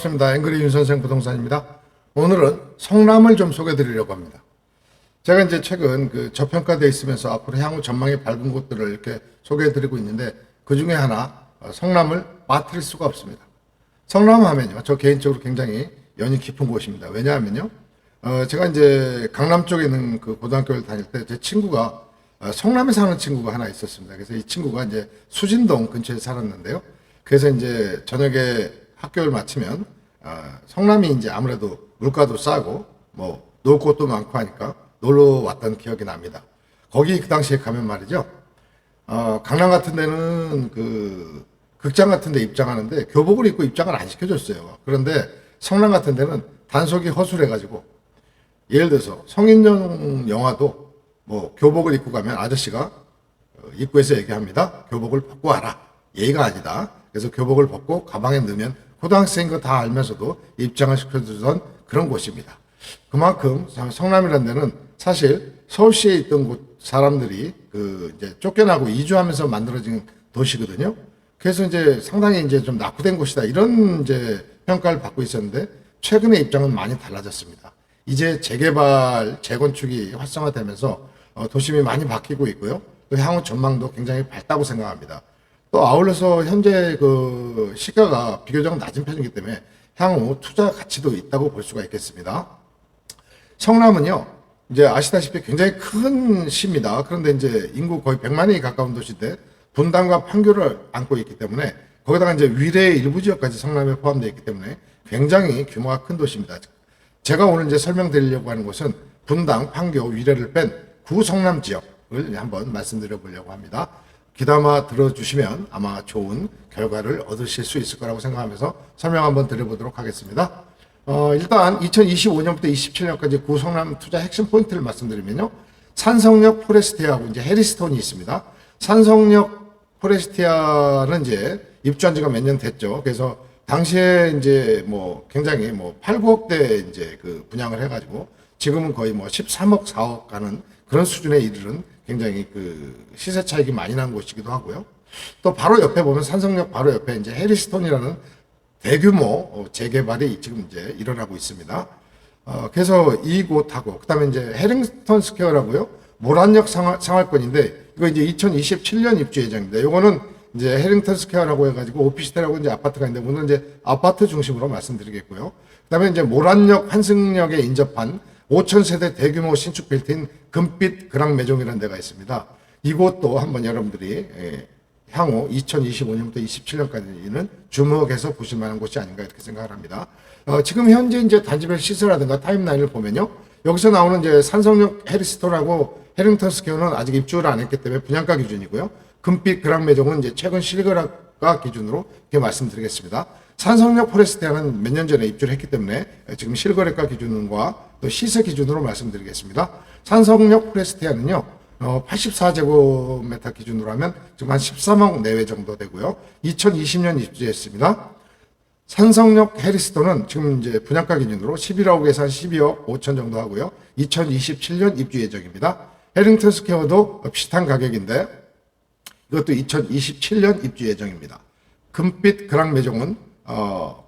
반갑습니다. 앵그리 윤선생 부동산입니다. 오늘은 성남을 좀 소개해 드리려고 합니다. 제가 이제 최근 저평가되어 있으면서 앞으로 향후 전망이 밝은 곳들을 이렇게 소개해 드리고 있는데 그 중에 하나 성남을 빠뜨릴 수가 없습니다. 성남 하면요. 저 개인적으로 굉장히 연이 깊은 곳입니다. 왜냐하면요. 제가 이제 강남 쪽에 있는 그 고등학교를 다닐 때 제 친구가 성남에 사는 친구가 하나 있었습니다. 그래서 이 친구가 이제 수진동 근처에 살았는데요. 그래서 이제 저녁에 학교를 마치면 성남이 이제 아무래도 물가도 싸고 뭐 놀 곳도 많고 하니까 놀러 왔던 기억이 납니다. 거기 그 당시에 가면 말이죠. 강남 같은 데는 그 극장 같은 데 입장하는데 교복을 입고 입장을 안 시켜줬어요. 그런데 성남 같은 데는 단속이 허술해가지고 예를 들어서 성인용 영화도 뭐 교복을 입고 가면 아저씨가 입구에서 얘기합니다. 교복을 벗고 와라. 예의가 아니다. 그래서 교복을 벗고 가방에 넣으면 고등학생인 거 다 알면서도 입장을 시켜주던 그런 곳입니다. 그만큼 성남이라는 데는 사실 서울시에 있던 곳 사람들이 이제 쫓겨나고 이주하면서 만들어진 도시거든요. 그래서 이제 상당히 이제 좀 낙후된 곳이다 이런 이제 평가를 받고 있었는데 최근에 입장은 많이 달라졌습니다. 이제 재개발, 재건축이 활성화되면서 도심이 많이 바뀌고 있고요. 또 향후 전망도 굉장히 밝다고 생각합니다. 또 아울러서 현재 그 시가가 비교적 낮은 편이기 때문에 향후 투자 가치도 있다고 볼 수가 있겠습니다. 성남은요, 이제 아시다시피 굉장히 큰 시입니다. 그런데 이제 인구 거의 100만이 가까운 도시인데 분당과 판교를 안고 있기 때문에 거기다가 이제 위례의 일부 지역까지 성남에 포함되어 있기 때문에 굉장히 규모가 큰 도시입니다. 제가 오늘 이제 설명드리려고 하는 곳은 분당, 판교, 위례를 뺀 구성남 지역을 한번 말씀드려 보려고 합니다. 귀담아 들어주시면 아마 좋은 결과를 얻으실 수 있을 거라고 생각하면서 설명 한번 드려보도록 하겠습니다. 일단 2025년부터 27년까지 구성남 투자 핵심 포인트를 말씀드리면요. 산성역 포레스티아하고 이제 해리스톤이 있습니다. 산성역 포레스티아는 이제 입주한 지가 몇 년 됐죠. 그래서 당시에 이제 뭐 굉장히 뭐 8, 9억대 이제 그 분양을 해가지고 지금은 거의 뭐 13억, 4억 가는 그런 수준에 이르는 굉장히 그 시세 차익이 많이 난 곳이기도 하고요. 또 바로 옆에 보면 산성역 바로 옆에 이제 해리스톤이라는 대규모 재개발이 지금 이제 일어나고 있습니다. 그래서 이곳하고 그다음에 이제 해링턴 스퀘어라고요. 모란역 상할권인데 이거 이제 2027년 입주 예정입니다. 이거는 이제 해링턴 스퀘어라고 해가지고 오피스텔하고 이제 아파트가 있는데 오늘 이제 아파트 중심으로 말씀드리겠고요. 그다음에 이제 모란역 환승역에 인접한 5,000세대 대규모 신축 빌트인 금빛 그랑 매종이라는 데가 있습니다. 이곳도 한번 여러분들이 향후 2025년부터 27년까지는 주목해서 보실 만한 곳이 아닌가 이렇게 생각을 합니다. 지금 현재 이제 단지별 시세라든가 타임라인을 보면요. 여기서 나오는 이제 산성역 해리스톤하고 해링턴 스퀘어는 아직 입주를 안 했기 때문에 분양가 기준이고요. 금빛 그랑 매종은 이제 최근 실거래가 기준으로 이렇게 말씀드리겠습니다. 산성역 포레스티아는 몇 년 전에 입주를 했기 때문에 지금 실거래가 기준과 또 시세 기준으로 말씀드리겠습니다. 산성역 포레스티아는요. 84제곱미터 기준으로 하면 지금 한 13억 내외 정도 되고요. 2020년 입주했습니다. 산성역 해리스톤은 지금 이제 분양가 기준으로 11억에서 한 12억 5천 정도 하고요. 2027년 입주 예정입니다. 해링턴 스퀘어도 비슷한 가격인데 이것도 2027년 입주 예정입니다. 금빛 그랑 매종은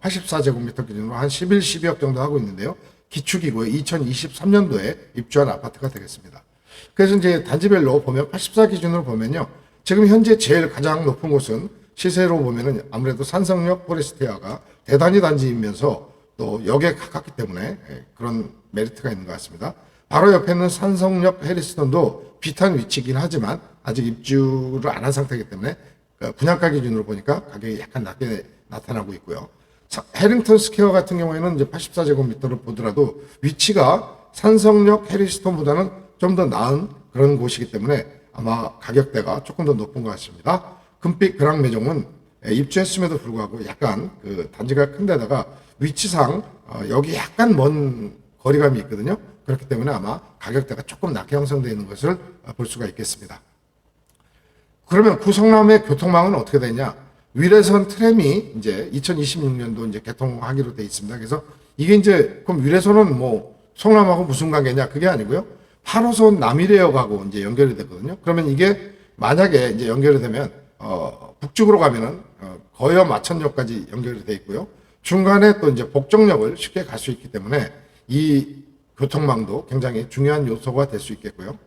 84제곱미터 기준으로 한 11, 12억 정도 하고 있는데요. 기축이고요. 2023년도에 입주한 아파트가 되겠습니다. 그래서 이제 단지별로 보면 84 기준으로 보면요. 지금 현재 제일 가장 높은 곳은 시세로 보면은 아무래도 산성역 포레스티아가 대단위 단지이면서 또 역에 가깝기 때문에 그런 메리트가 있는 것 같습니다. 바로 옆에는 산성역 해리스톤도 비슷한 위치이긴 하지만 아직 입주를 안 한 상태이기 때문에 분양가 기준으로 보니까 가격이 약간 낮게 나타나고 있고요. 해링턴 스퀘어 같은 경우에는 이제 84제곱미터를 보더라도 위치가 산성역 해리스톤보다는 좀 더 나은 그런 곳이기 때문에 아마 가격대가 조금 더 높은 것 같습니다. 금빛 그랑 매종은 입주했음에도 불구하고 약간 그 단지가 큰 데다가 위치상 여기 약간 먼 거리감이 있거든요. 그렇기 때문에 아마 가격대가 조금 낮게 형성되어 있는 것을 볼 수가 있겠습니다. 그러면 구성남의 교통망은 어떻게 되냐? 위례선 트램이 이제 2026년도 이제 개통하기로 되어 있습니다. 그래서 이게 이제 그럼 위례선은 뭐 성남하고 무슨 관계냐? 그게 아니고요. 8호선 남이래역하고 이제 연결이 되거든요. 그러면 이게 만약에 이제 연결이 되면 북쪽으로 가면은 거여 마천역까지 연결이 돼 있고요. 중간에 또 이제 복정역을 쉽게 갈 수 있기 때문에 이 교통망도 굉장히 중요한 요소가 될 수 있겠고요.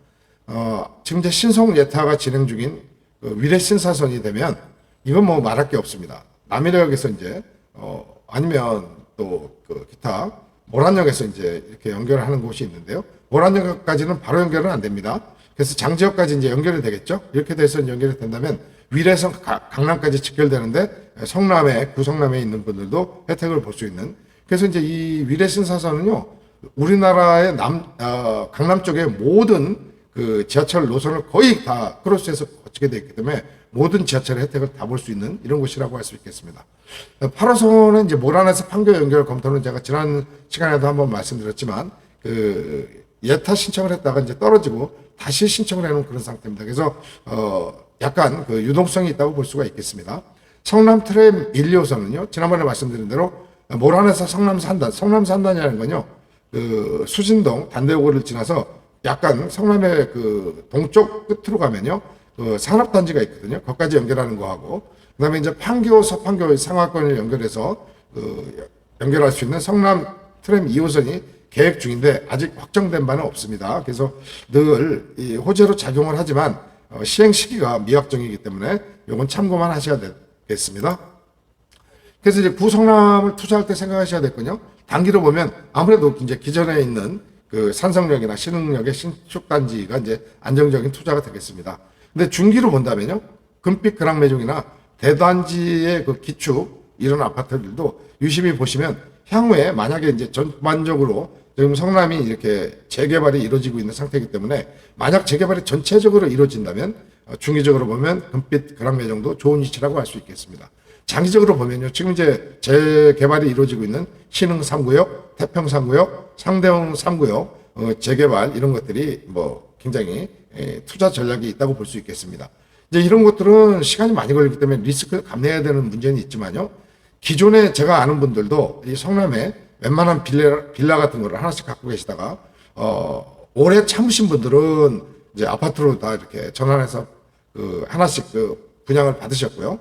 지금 이제 신속 예타가 진행 중인 그 위례 신사선이 되면 이건 뭐 말할 게 없습니다. 남이역에서 이제 아니면 또 그 기타 모란역에서 이제 이렇게 연결하는 곳이 있는데요. 모란역까지는 바로 연결은 안 됩니다. 그래서 장지역까지 이제 연결이 되겠죠. 이렇게 돼서 연결이 된다면 위례에서 강남까지 직결되는데 성남에 구성남에 있는 분들도 혜택을 볼 수 있는. 그래서 이제 이 위례 신사선은요, 우리나라의 강남 쪽의 모든 그 지하철 노선을 거의 다 크로스해서 거치게 되어 있기 때문에 모든 지하철의 혜택을 다 볼 수 있는 이런 곳이라고 할 수 있겠습니다. 8호선은 이제 모란에서 판교 연결 검토는 제가 지난 시간에도 한번 말씀드렸지만 그 예타 신청을 했다가 이제 떨어지고 다시 신청을 해놓은 그런 상태입니다. 그래서 약간 그 유동성이 있다고 볼 수가 있겠습니다. 성남 트램 1, 2호선은요, 지난번에 말씀드린 대로 모란에서 성남 산단, 성남 산단이라는 건요, 그 수진동 단대오고를 지나서 약간 성남의 그 동쪽 끝으로 가면요, 그 산업단지가 있거든요. 거기까지 연결하는 거하고, 그 다음에 이제 판교, 서판교의 상하권을 연결해서 연결할 수 있는 성남 트램 2호선이 계획 중인데 아직 확정된 바는 없습니다. 그래서 늘 이 호재로 작용을 하지만 시행 시기가 미확정이기 때문에 이건 참고만 하셔야 되겠습니다. 그래서 이제 구성남을 투자할 때 생각하셔야 됐군요. 단기로 보면 아무래도 이제 기존에 있는 그 산성역이나 신흥역의 신축단지가 이제 안정적인 투자가 되겠습니다. 근데 중기로 본다면요, 금빛 그랑매종이나 대단지의 그 기축 이런 아파트들도 유심히 보시면 향후에 만약에 이제 전반적으로 지금 성남이 이렇게 재개발이 이루어지고 있는 상태이기 때문에 만약 재개발이 전체적으로 이루어진다면 중기적으로 보면 금빛 그랑매종도 좋은 위치라고 할 수 있겠습니다. 장기적으로 보면요, 지금 이제 재개발이 이루어지고 있는 신흥 3구역, 태평 3구역, 상대형 3구역 재개발 이런 것들이 뭐 굉장히 투자 전략이 있다고 볼 수 있겠습니다. 이제 이런 것들은 시간이 많이 걸리기 때문에 리스크를 감내해야 되는 문제는 있지만요. 기존에 제가 아는 분들도 이 성남에 웬만한 빌라 같은 거를 하나씩 갖고 계시다가 오래 참으신 분들은 이제 아파트로 다 이렇게 전환해서 그 하나씩 그 분양을 받으셨고요.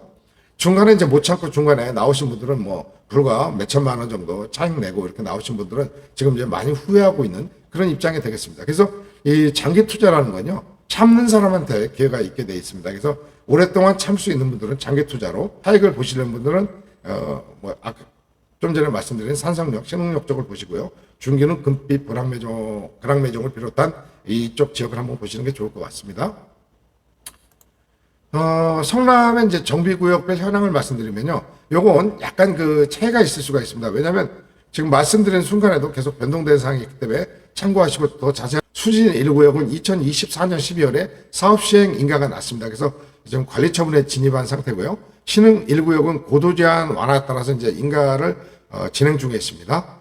중간에 이제 못 참고 중간에 나오신 분들은 뭐 불과 몇 천만 원 정도 차익 내고 이렇게 나오신 분들은 지금 이제 많이 후회하고 있는 그런 입장이 되겠습니다. 그래서 이 장기 투자라는 건요, 참는 사람한테 기회가 있게 돼 있습니다. 그래서 오랫동안 참 수 있는 분들은 장기 투자로, 차익을 보시려는 분들은 아까 좀 전에 말씀드린 산성역, 신흥역 쪽을 보시고요. 중기는 금빛 그랑매종을 비롯한 이쪽 지역을 한번 보시는 게 좋을 것 같습니다. 성남의 이제 정비구역별 현황을 말씀드리면요. 요건 약간 그 차이가 있을 수가 있습니다. 왜냐하면 지금 말씀드린 순간에도 계속 변동된 사항이 있기 때문에 참고하시고 더 자세한 수진 1구역은 2024년 12월에 사업 시행 인가가 났습니다. 그래서 지금 관리 처분에 진입한 상태고요. 신흥 1구역은 고도 제한 완화에 따라서 이제 인가를 진행 중에 있습니다.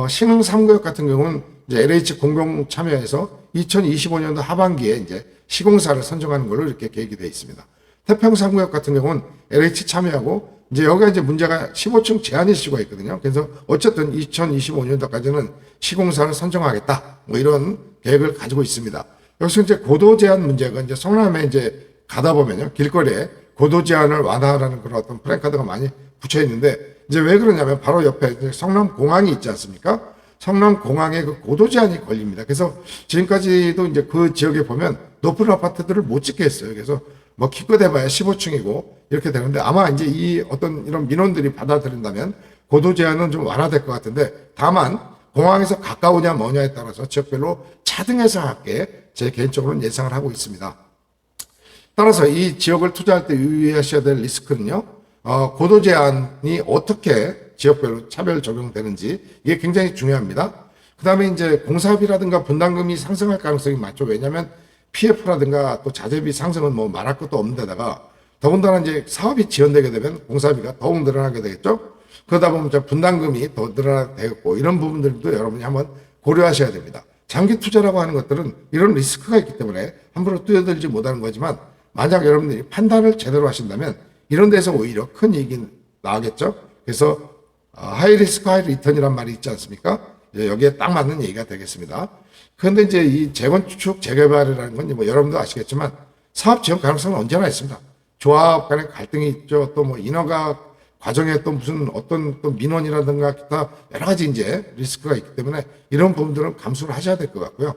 신흥 3구역 같은 경우는 이제 LH 공동 참여해서 2025년도 하반기에 이제 시공사를 선정하는 걸로 이렇게 계획이 되어 있습니다. 태평 3구역 같은 경우는 LH 참여하고 이제 여기가 이제 문제가 15층 제한일 수가 있거든요. 그래서 어쨌든 2025년도까지는 시공사를 선정하겠다. 뭐 이런 계획을 가지고 있습니다. 여기서 이제 고도 제한 문제가 이제 성남에 이제 가다 보면요. 길거리에 고도 제한을 완화하라는 그런 어떤 플랜카드가 많이 붙여 있는데 이제 왜 그러냐면 바로 옆에 성남 공항이 있지 않습니까? 성남 공항에 그 고도 제한이 걸립니다. 그래서 지금까지도 이제 그 지역에 보면 높은 아파트들을 못 짓게 했어요. 그래서 뭐 기껏 해봐야 15층이고 이렇게 되는데 아마 이제 이 어떤 이런 민원들이 받아들인다면 고도 제한은 좀 완화될 것 같은데 다만 공항에서 가까우냐 뭐냐에 따라서 지역별로 차등해서 할게 제 개인적으로는 예상을 하고 있습니다. 따라서 이 지역을 투자할 때 유의하셔야 될 리스크는요. 고도 제한이 어떻게 지역별로 차별 적용되는지 이게 굉장히 중요합니다. 그 다음에 이제 공사비라든가 분담금이 상승할 가능성이 많죠. 왜냐하면 PF라든가 또 자재비 상승은 뭐 말할 것도 없는 데다가 더군다나 이제 사업이 지연되게 되면 공사비가 더욱 늘어나게 되겠죠. 그러다 보면 분담금이 더 늘어나게 되겠고 이런 부분들도 여러분이 한번 고려하셔야 됩니다. 장기 투자라고 하는 것들은 이런 리스크가 있기 때문에 함부로 뛰어들지 못하는 거지만 만약 여러분들이 판단을 제대로 하신다면 이런 데서 오히려 큰 이익이 나겠죠. 그래서 하이 리스크 하이 리턴이란 말이 있지 않습니까? 여기에 딱 맞는 얘기가 되겠습니다. 그런데 이제 이 재건축 재개발이라는 건 뭐 여러분도 아시겠지만 사업 지원 가능성은 언제나 있습니다. 조합 간의 갈등이 있죠. 또 뭐 인허가 과정에 또 무슨 어떤 또 민원이라든가 기타 여러 가지 이제 리스크가 있기 때문에 이런 부분들은 감수를 하셔야 될 것 같고요.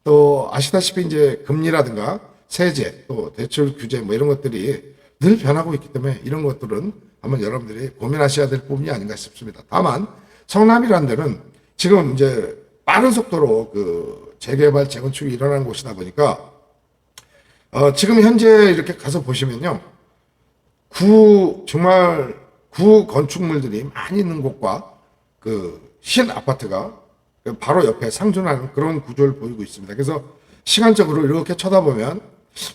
또 아시다시피 이제 금리라든가 세제 또 대출 규제 뭐 이런 것들이 늘 변하고 있기 때문에 이런 것들은 한번 여러분들이 고민하셔야 될 부분이 아닌가 싶습니다. 다만 성남이라는 데는 지금 이제 빠른 속도로 그 재개발 재건축이 일어나는 곳이다 보니까 지금 현재 이렇게 가서 보시면요. 정말 구 건축물들이 많이 있는 곳과 그 신 아파트가 바로 옆에 상존하는 그런 구조를 보이고 있습니다. 그래서 시간적으로 이렇게 쳐다보면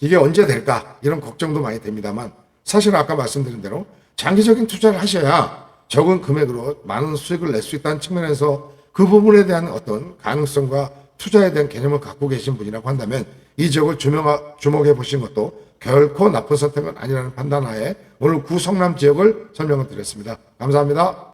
이게 언제 될까 이런 걱정도 많이 됩니다만 사실 아까 말씀드린 대로 장기적인 투자를 하셔야 적은 금액으로 많은 수익을 낼 수 있다는 측면에서 그 부분에 대한 어떤 가능성과 투자에 대한 개념을 갖고 계신 분이라고 한다면 이 지역을 주목해 보신 것도 결코 나쁜 선택은 아니라는 판단하에 오늘 구성남 지역을 설명을 드렸습니다. 감사합니다.